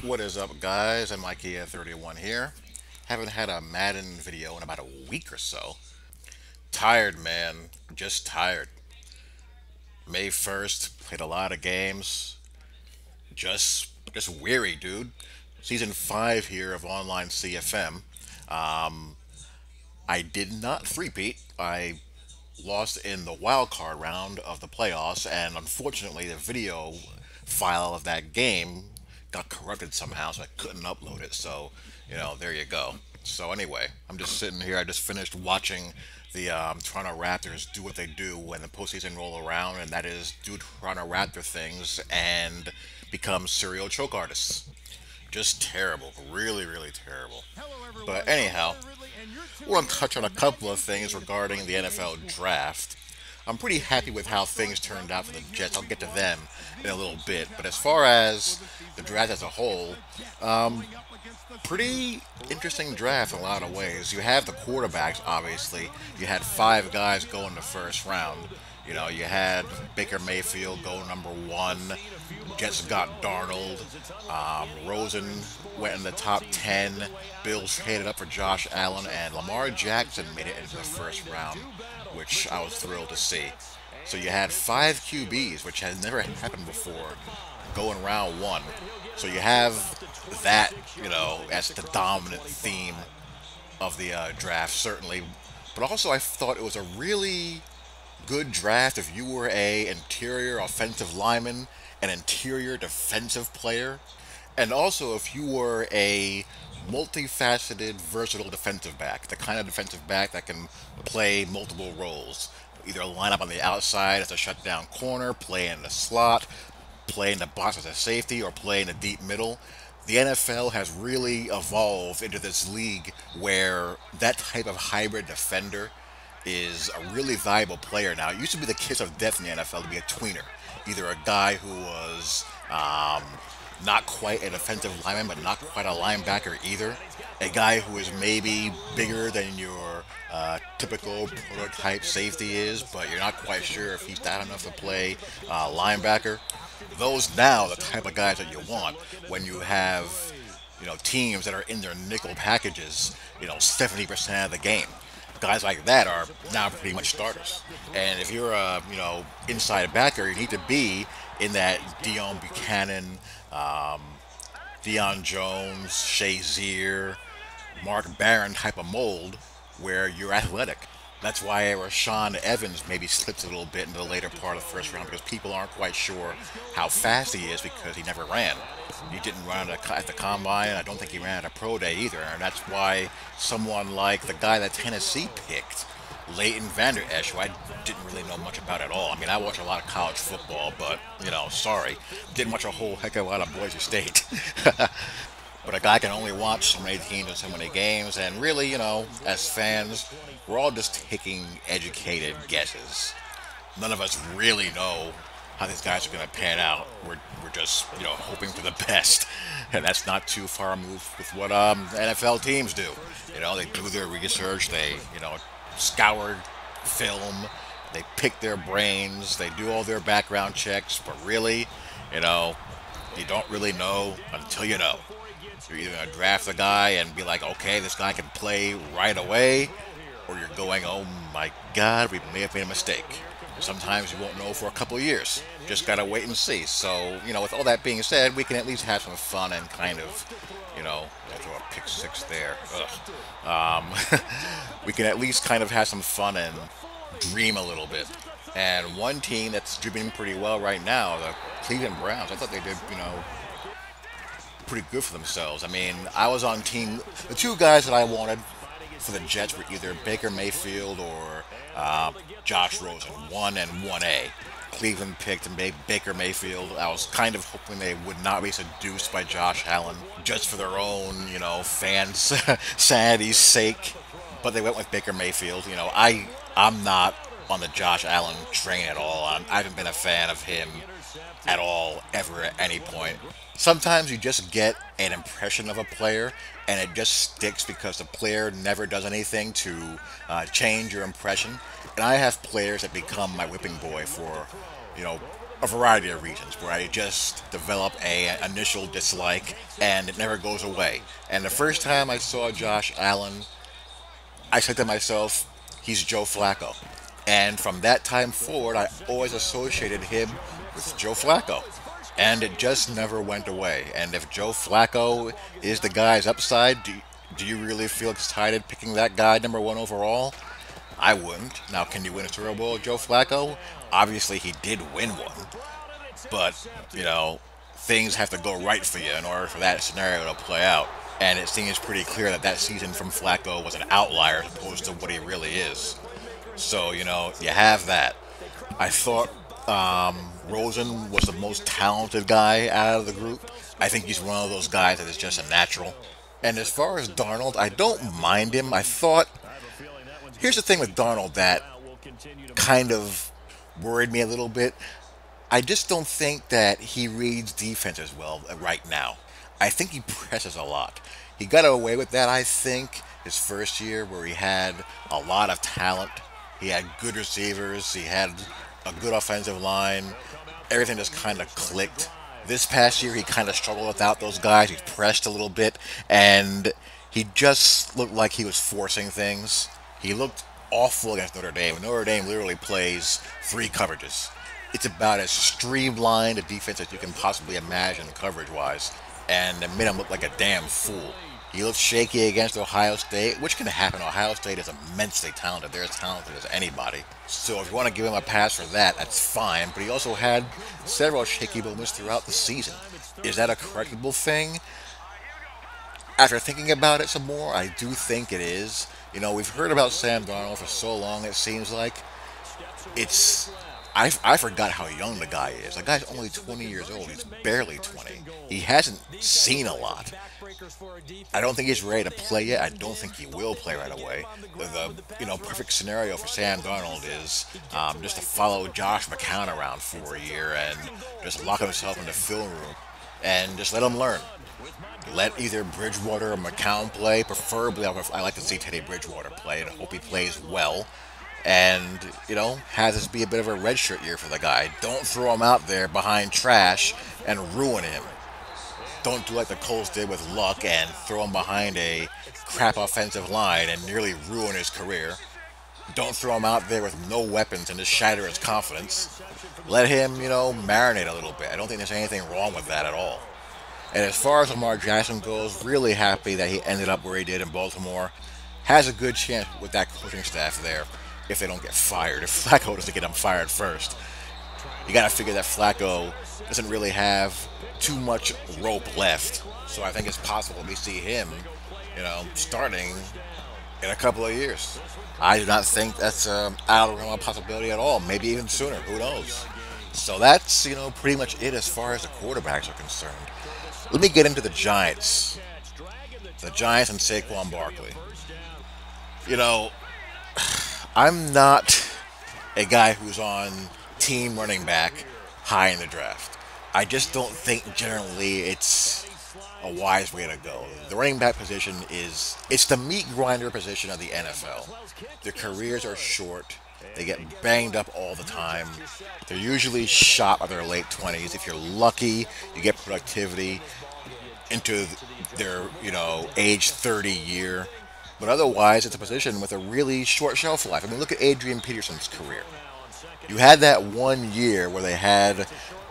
What is up, guys? I'm Mikey31 here. Haven't had a Madden video in about a week or so. Tired, man. Just tired. May 1st, played a lot of games. Just weary, dude. Season 5 here of Online CFM. I did not three-peat. I lost in the wild card round of the playoffs, and unfortunately, the video file of that game got corrupted somehow, so I couldn't upload it. So, there you go. So anyway, I'm just sitting here. I just finished watching the Toronto Raptors do what they do when the postseason roll around, and that is do Toronto Raptor things and become serial choke artists. Just terrible, really, really terrible. But anyhow, I want to touch on a couple of things regarding the NFL draft. I'm pretty happy with how things turned out for the Jets. I'll get to them in a little bit. But as far as the draft as a whole, pretty interesting draft in a lot of ways. You have the quarterbacks, obviously. You had five guys go in the first round. You had Baker Mayfield go number one. Jets got Darnold. Rosen went in the top 10. Bills traded up for Josh Allen, and Lamar Jackson made it into the first round, which I was thrilled to see. So you had five QBs, which has never happened before, going round one. So you have that, as the dominant theme of the draft, certainly. But also, I thought it was a really good draft if you were a interior offensive lineman, an interior defensive player, and also if you were a multifaceted, versatile defensive back, the kind of defensive back that can play multiple roles. Either line up on the outside as a shutdown corner, play in the slot, play in the box as a safety, or play in the deep middle. The NFL has really evolved into this league where that type of hybrid defender is a really valuable player now. It used to be the kiss of death in the NFL to be a tweener, either a guy who was not quite a defensive lineman, but not quite a linebacker either, a guy who is maybe bigger than your typical prototype safety is, but you're not quite sure if he's that enough to play linebacker. Those now are the type of guys that you want when you have teams that are in their nickel packages 70% of the game. Guys like that are now pretty much starters. And if you're a inside backer, you need to be in that Dion Buchanan, Deion Jones, Shazier, Mark Barron type of mold where you're athletic. That's why Rashawn Evans maybe slips a little bit in the later part of the first round because people aren't quite sure how fast he is because he never ran. He didn't run at the combine. I don't think he ran at a pro day either. And that's why someone like the guy that Tennessee picked, Leighton Vander Esch, who I didn't really know much about at all. I mean, I watch a lot of college football, but, sorry. Didn't watch a whole heck of a lot of Boise State. But a guy can only watch so many teams and so many games, and really, as fans, we're all just taking educated guesses. None of us really know how these guys are going to pan out. We're just, hoping for the best. And that's not too far removed with what NFL teams do. They do their research, they, scour film, they pick their brains, they do all their background checks, but really, you don't really know until you know. You're either going to draft a guy and be like, okay, this guy can play right away, or you're going, oh my God, we may have made a mistake. Sometimes you won't know for a couple of years. Just got to wait and see. So, with all that being said, we can at least have some fun and kind of, throw a pick six there. We can at least kind of have some fun and dream a little bit. And one team that's doing pretty well right now, the Cleveland Browns, I thought they did, pretty good for themselves. I mean, I was on team. The two guys that I wanted for the Jets were either Baker Mayfield or Josh Rosen, 1 and 1A. Cleveland picked Baker Mayfield. I was kind of hoping they would not be seduced by Josh Allen just for their own, fans' sanity's sake. But they went with Baker Mayfield. I'm not on the Josh Allen train at all. I haven't been a fan of him at all, ever, at any point. Sometimes you just get an impression of a player and it just sticks because the player never does anything to change your impression. And I have players that become my whipping boy for, a variety of reasons where I just develop a initial dislike and it never goes away. And the first time I saw Josh Allen, I said to myself, he's Joe Flacco. And from that time forward, I always associated him with Joe Flacco. And it just never went away. And if Joe Flacco is the guy's upside, do you really feel excited picking that guy number one overall? I wouldn't. Now, can you win a Super Bowl with Joe Flacco? Obviously, he did win one. But, things have to go right for you in order for that scenario to play out. And it seems pretty clear that that season from Flacco was an outlier as opposed to what he really is. So, you have that. I thought Rosen was the most talented guy out of the group. I think he's one of those guys that is just a natural. And as far as Darnold, I don't mind him. Here's the thing with Darnold that kind of worried me a little bit. I just don't think that he reads defenses well right now. I think he presses a lot. He got away with that, I think, his first year where he had a lot of talent. He had good receivers. He had a good offensive line. Everything just kind of clicked. This past year, he kind of struggled without those guys. He pressed a little bit, and he just looked like he was forcing things. He looked awful against Notre Dame. Notre Dame literally plays three coverages. It's about as streamlined a defense as you can possibly imagine coverage-wise, and it made him look like a damn fool. He looked shaky against Ohio State, which can happen. Ohio State is immensely talented. They're as talented as anybody. So if you want to give him a pass for that, that's fine. But he also had several shaky moments throughout the season. Is that a correctable thing? After thinking about it some more, I do think it is. We've heard about Sam Darnold for so long, it seems like. I forgot how young the guy is. The guy's only 20 years old. He's barely 20. He hasn't seen a lot. I don't think he's ready to play yet. I don't think he will play right away. The perfect scenario for Sam Darnold is just to follow Josh McCown around for a year and just lock himself in the film room and just let him learn. Let either Bridgewater or McCown play. Preferably, I like to see Teddy Bridgewater play and hope he plays well. And, have this be a bit of a redshirt year for the guy. Don't throw him out there behind trash and ruin him. Don't do like the Colts did with Luck and throw him behind a crap offensive line and nearly ruin his career. Don't throw him out there with no weapons and just shatter his confidence. Let him, marinate a little bit. I don't think there's anything wrong with that at all. And as far as Lamar Jackson goes, really happy that he ended up where he did in Baltimore. Has a good chance with that coaching staff there if they don't get fired. If Flacco doesn't get them fired first. You got to figure that Flacco doesn't really have too much rope left. So I think it's possible we see him, starting in a couple of years. I do not think that's out of the realm of possibility at all. Maybe even sooner. Who knows? So that's, pretty much it as far as the quarterbacks are concerned. Let me get into the Giants. The Giants and Saquon Barkley. I'm not a guy who's on team running back high in the draft. I just don't think generally it's a wise way to go. The running back position it's the meat grinder position of the NFL. Their careers are short. They get banged up all the time. They're usually shot by their late 20s. If you're lucky, you get productivity into their, age 30 year. But otherwise, it's a position with a really short shelf life. I mean, look at Adrian Peterson's career. You had that 1 year where they had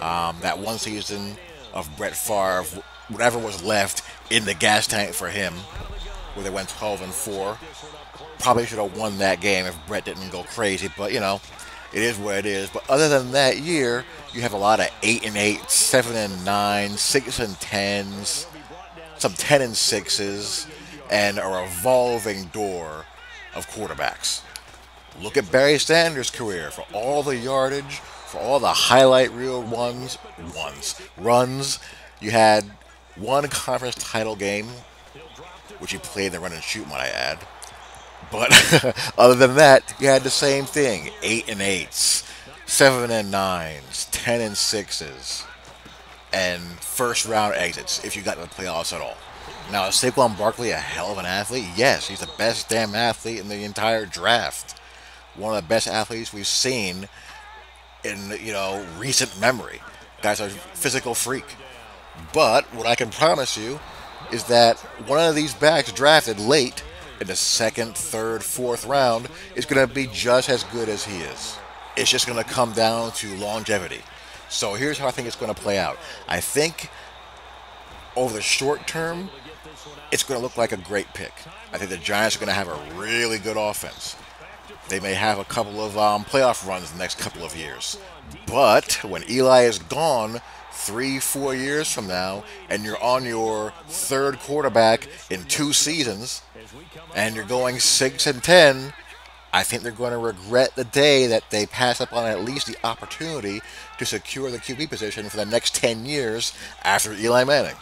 that one season of Brett Favre, whatever was left in the gas tank for him, where they went 12-4. Probably should have won that game if Brett didn't go crazy, but it is what it is. But other than that year, you have a lot of 8-8, 7-9, 6-10s, some 10-6s, and a revolving door of quarterbacks. Look at Barry Sanders' career for all the yardage, for all the highlight reel runs. You had one conference title game, which he played in the run and shoot, might I add. But other than that, you had the same thing: 8-8s, 7-9s, 10-6s, and first round exits if you got to the playoffs at all. Now, is Saquon Barkley a hell of an athlete? Yes, he's the best damn athlete in the entire draft. One of the best athletes we've seen in recent memory. Guy's a physical freak. But what I can promise you is that one of these backs drafted late in the second, third, fourth round is going to be just as good as he is. It's just going to come down to longevity. So here's how I think it's going to play out. I think over the short term, it's going to look like a great pick. I think the Giants are going to have a really good offense. They may have a couple of playoff runs the next couple of years. But when Eli is gone 3, 4 years from now, and you're on your third quarterback in 2 seasons, and you're going 6-10, I think they're going to regret the day that they pass up on at least the opportunity to secure the QB position for the next 10 years after Eli Manning.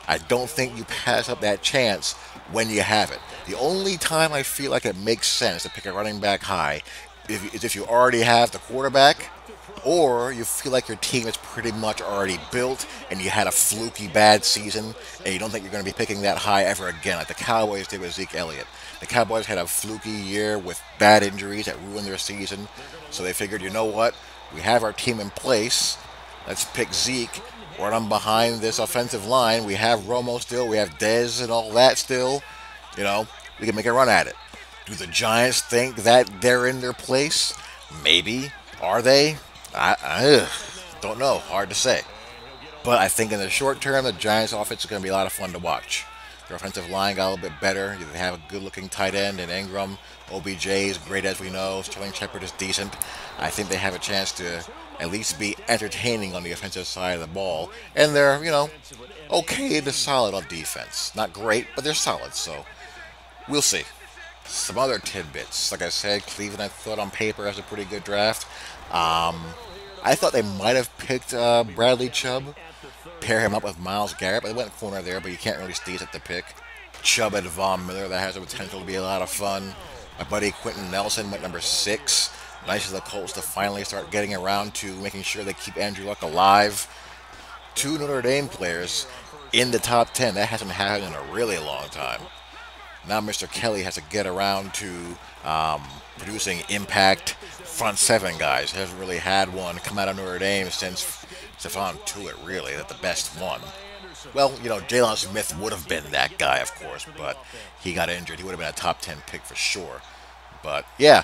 I don't think you pass up that chance when you have it. The only time I feel like it makes sense to pick a running back high is if you already have the quarterback, or you feel like your team is pretty much already built and you had a fluky bad season and you don't think you're going to be picking that high ever again, like the Cowboys did with Zeke Elliott. The Cowboys had a fluky year with bad injuries that ruined their season, so they figured, you know what, we have our team in place, let's pick Zeke, run him behind this offensive line, we have Romo still, we have Dez and all that still, we can make a run at it. Do the Giants think that they're in their place? Maybe. Are they? I don't know. Hard to say. But I think in the short term, the Giants' offense is going to be a lot of fun to watch. Their offensive line got a little bit better. They have a good-looking tight end in Ingram. OBJ is great, as we know. Sterling Shepard is decent. I think they have a chance to at least be entertaining on the offensive side of the ball. And they're, okay to solid on defense. Not great, but they're solid. So we'll see. Some other tidbits. Like I said, Cleveland, I thought on paper has a pretty good draft. I thought they might have picked Bradley Chubb, pair him up with Myles Garrett, but they went corner there, but you can't really sneeze at the pick. Chubb and Von Miller, that has the potential to be a lot of fun. My buddy Quentin Nelson went number 6. Nice of the Colts to finally start getting around to making sure they keep Andrew Luck alive. 2 Notre Dame players in the top 10. That hasn't happened in a really long time. Now Mr. Kelly has to get around to producing impact front 7 guys. He hasn't really had one come out of Notre Dame since Stephon Tuitt, really, that the best one. Well, Jalen Smith would have been that guy, of course, but he got injured. He would have been a top 10 pick for sure. But, yeah,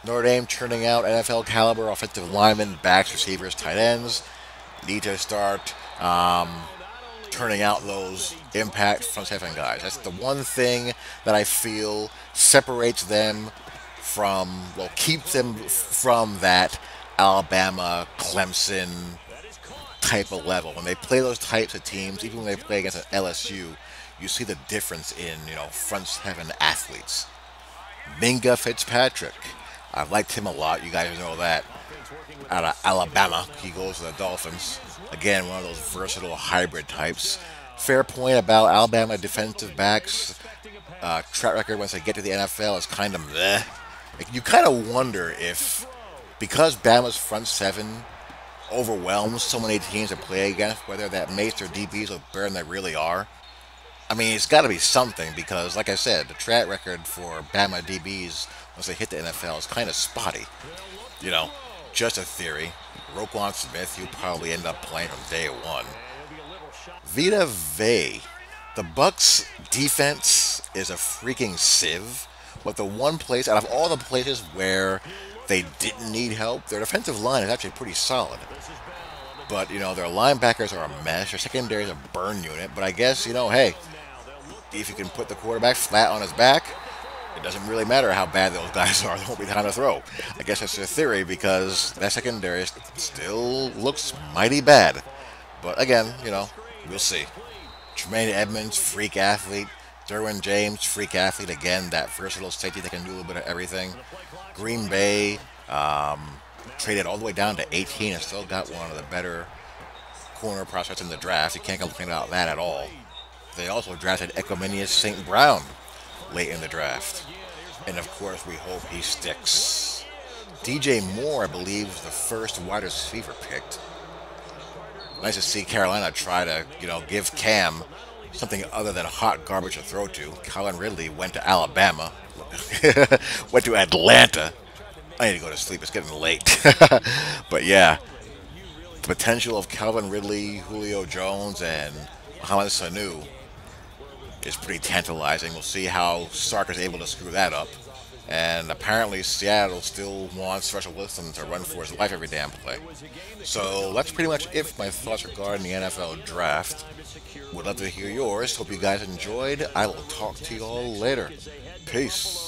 Notre Dame churning out NFL caliber offensive linemen, backs, receivers, tight ends. Need to start turning out those impact front 7 guys. That's the one thing that I feel separates them from, keeps them from that Alabama, Clemson type of level. When they play those types of teams, even when they play against an LSU, you see the difference in, front 7 athletes. Minka Fitzpatrick. I've liked him a lot. You guys know that. Out of Alabama, he goes to the Dolphins. Again, one of those versatile hybrid types. Fair point about Alabama defensive backs. Track record once they get to the NFL is kind of meh. You kind of wonder if, because Bama's front 7 overwhelms so many teams to play against, whether that makes their DBs look better than they really are. I mean, it's got to be something because, like I said, the track record for Bama DBs once they hit the NFL is kind of spotty. Just a theory. Roquan Smith, you'll probably end up playing from day 1. Vita Vea. The Bucks' defense is a freaking sieve, but the one place, out of all the places where they didn't need help, their defensive line is actually pretty solid. But, their linebackers are a mess. Their secondary is a burn unit. But I guess, hey, if you can put the quarterback flat on his back, it doesn't really matter how bad those guys are. There won't be time to throw. I guess that's their theory because that secondary still looks mighty bad. But again, we'll see. Tremaine Edmonds, freak athlete. Derwin James, freak athlete. Again, that versatile safety that can do a little bit of everything. Green Bay traded all the way down to 18 and still got one of the better corner prospects in the draft. You can't complain about that at all. They also drafted Equanimeous St. Brown late in the draft. And of course, we hope he sticks. DJ Moore, I believe, was the first wide receiver picked. Nice to see Carolina try to, give Cam something other than hot garbage to throw to. Calvin Ridley went to Alabama, went to Atlanta. I need to go to sleep. It's getting late. But yeah, the potential of Calvin Ridley, Julio Jones, and Mohamed Sanu is pretty tantalizing. We'll see how Sark is able to screw that up. And apparently, Seattle still wants Russell Wilson to run for his life every damn play. So that's pretty much it for my thoughts regarding the NFL draft. Would love to hear yours. Hope you guys enjoyed. I will talk to you all later. Peace.